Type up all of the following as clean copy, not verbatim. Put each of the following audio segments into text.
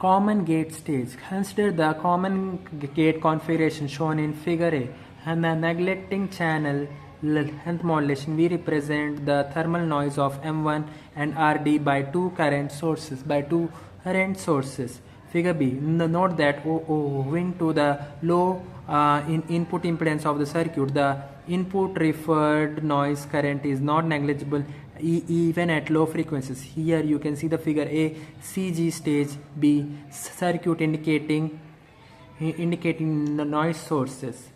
Common gate stage. Consider the common gate configuration shown in figure A, and the neglecting channel length modulation. We represent the thermal noise of M1 and RD by two current sources. Figure B. Note that owing to the low input impedance of the circuit, the input referred noise current is not negligible even at low frequencies. Here you can see the figure A, CG stage, B, circuit indicating the noise sources.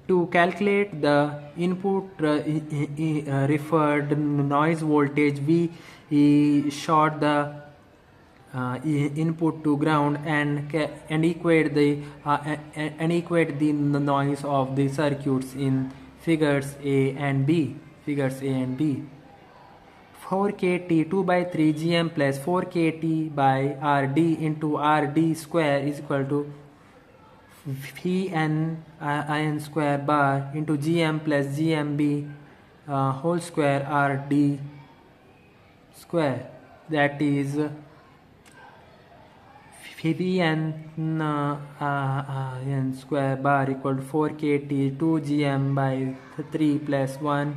To calculate the input referred noise voltage, we short the input to ground and equate the noise of the circuits in figures A and B. 4kT 2 by 3 gm plus 4kT by RD into RD square is equal to Vn square bar into gm plus gmb whole square RD square, that is Vn square bar equal to 4kT 2 gm by 3 plus 1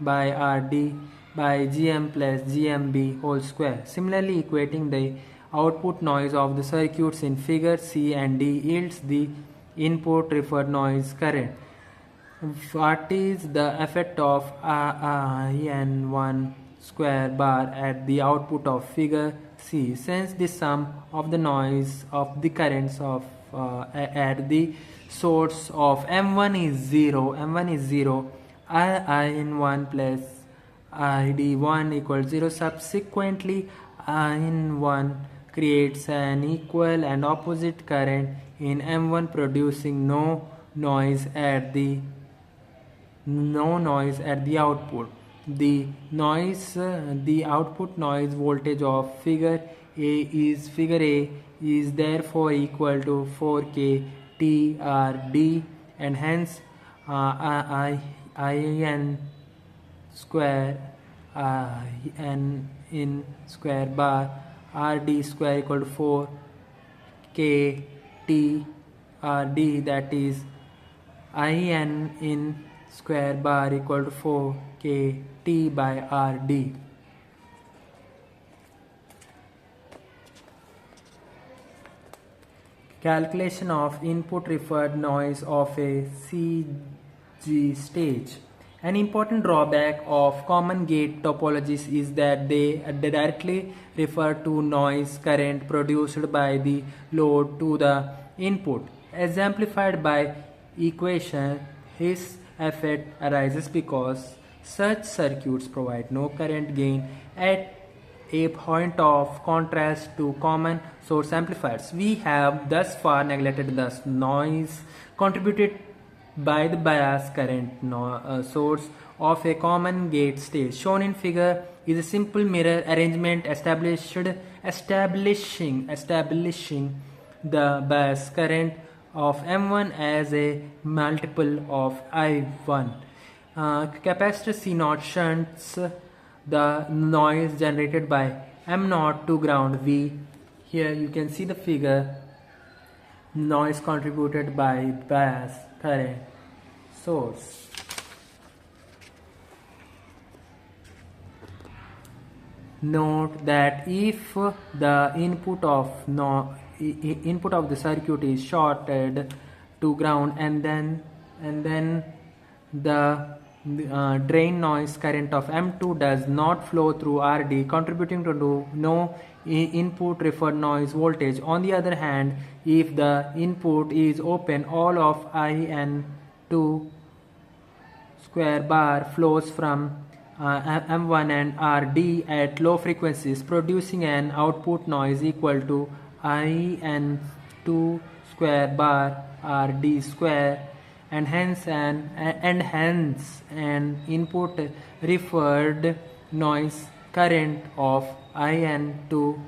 by RD by gm plus gmb whole square. Similarly, equating the output noise of the circuits in figure C and D yields the input referred noise current. What is the effect of In1 square bar at the output of figure C? Since the sum of the noise of the currents of at the source of M1 is 0, In1 plus ID1 equals 0. Subsequently, In1 creates an equal and opposite current in M1, producing no noise at the output. The output noise voltage of figure A is therefore equal to 4k TRD, and hence In square in square bar RD square equal to 4 k T RD, that is In in square bar equal to 4 k T by RD. Calculation of input referred noise of a CG stage. An important drawback of common gate topologies is that they directly refer to noise current produced by the load to the input. Exemplified by equation, this effect arises because such circuits provide no current gain at a point of contrast to common source amplifiers. We have thus far neglected the noise contributed by the bias current source of a common gate stage. Shown in figure is a simple mirror arrangement establishing the bias current of M1 as a multiple of I1. Capacitor C0 shunts the noise generated by M0 to ground. Here you can see the figure, noise contributed by bias current source. Note that if the input of the circuit is shorted to ground, and then the drain noise current of M2 does not flow through RD, contributing to no input referred noise voltage. On the other hand, if the input is open, all of In2 square bar flows from M1 and RD at low frequencies, producing an output noise equal to In2 square bar RD square, and hence an input referred noise current of In2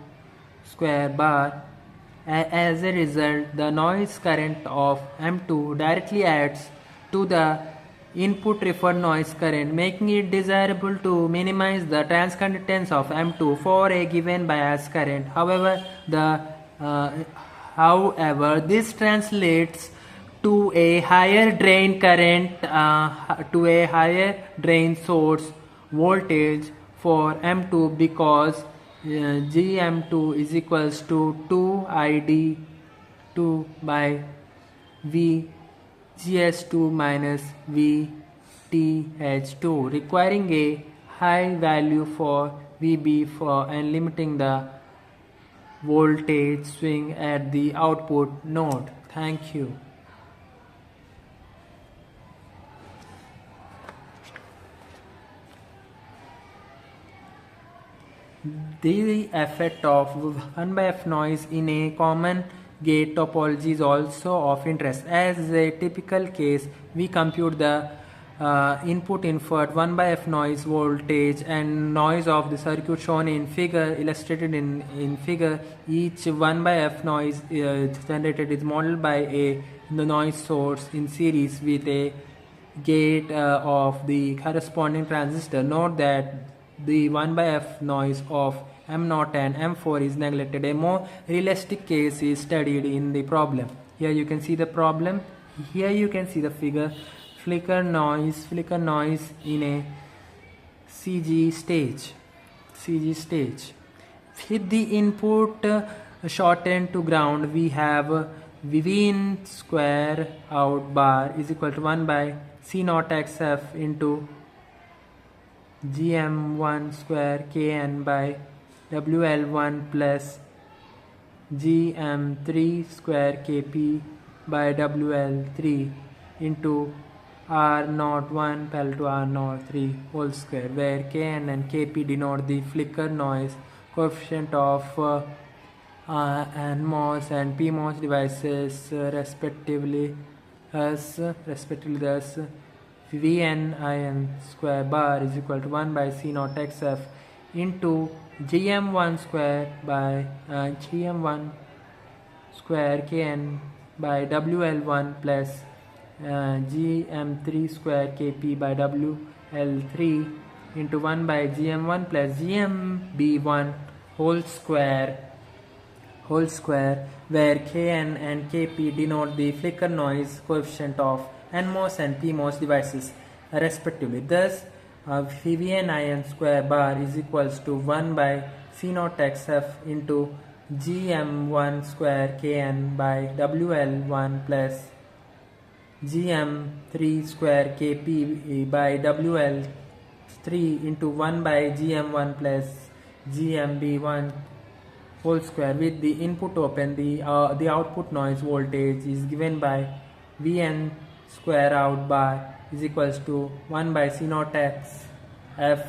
square bar. As a result, the noise current of M2 directly adds to the input referred noise current, making it desirable to minimize the transconductance of M2 for a given bias current. However, the Uh, However, this translates to a higher drain current, to a higher drain source voltage for M2 because GM2 is equals to 2ID2 by V GS2 minus VTH2, requiring a high value for VB for and limiting the voltage swing at the output node. Thank you. The effect of 1 by f noise in a common gate topology is also of interest. As a typical case, we compute the input inferred 1 by f noise voltage and noise of the circuit shown in figure, illustrated in figure. Each 1 by f noise generated is modeled by a noise source in series with a gate of the corresponding transistor. Note that the 1 by f noise of M0 and M4 is neglected. A more realistic case is studied in the problem. Here you can see the problem. Here you can see the figure. Flicker noise in a CG stage. With the input shortened to ground, we have V in square out bar is equal to 1 by C naught XF into GM1 square Kn by WL1 plus GM3 square Kp by WL3 into R01 parallel to R03 whole square, where Kn and Kp denote the flicker noise coefficient of NMOS and PMOS devices respectively. Thus Vnin square bar is equal to 1 by C naught XF into GM1 square by GM1 square Kn by WL1 plus GM3 square Kp by WL3 into 1 by GM1 plus GMB1 whole square, where Kn and Kp denote the flicker noise coefficient of NMOS and PMOS devices respectively. Thus, Vnin square bar is equals to 1 by C naught XF into GM1 square Kn by WL1 plus GM3 square Kp by WL3 into 1 by GM1 plus GMB1 whole square. With the input open, the output noise voltage is given by Vn square out bar is equals to 1 by C naught X F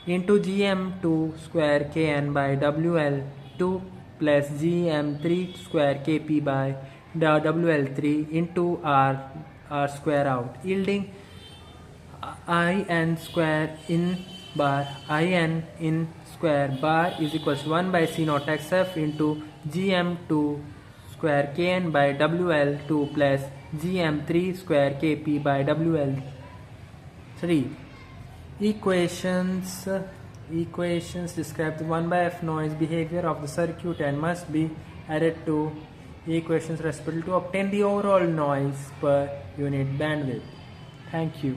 into GM2 square Kn by WL2 plus GM3 square Kp by WL3 into R square out, yielding In square in square bar is equals to 1 by C naught XF into GM2 square Kn by WL2 plus GM3 square Kp by WL3. Equations describe the 1 by f noise behavior of the circuit and must be added to equations respectively to obtain the overall noise per unit bandwidth. Thank you.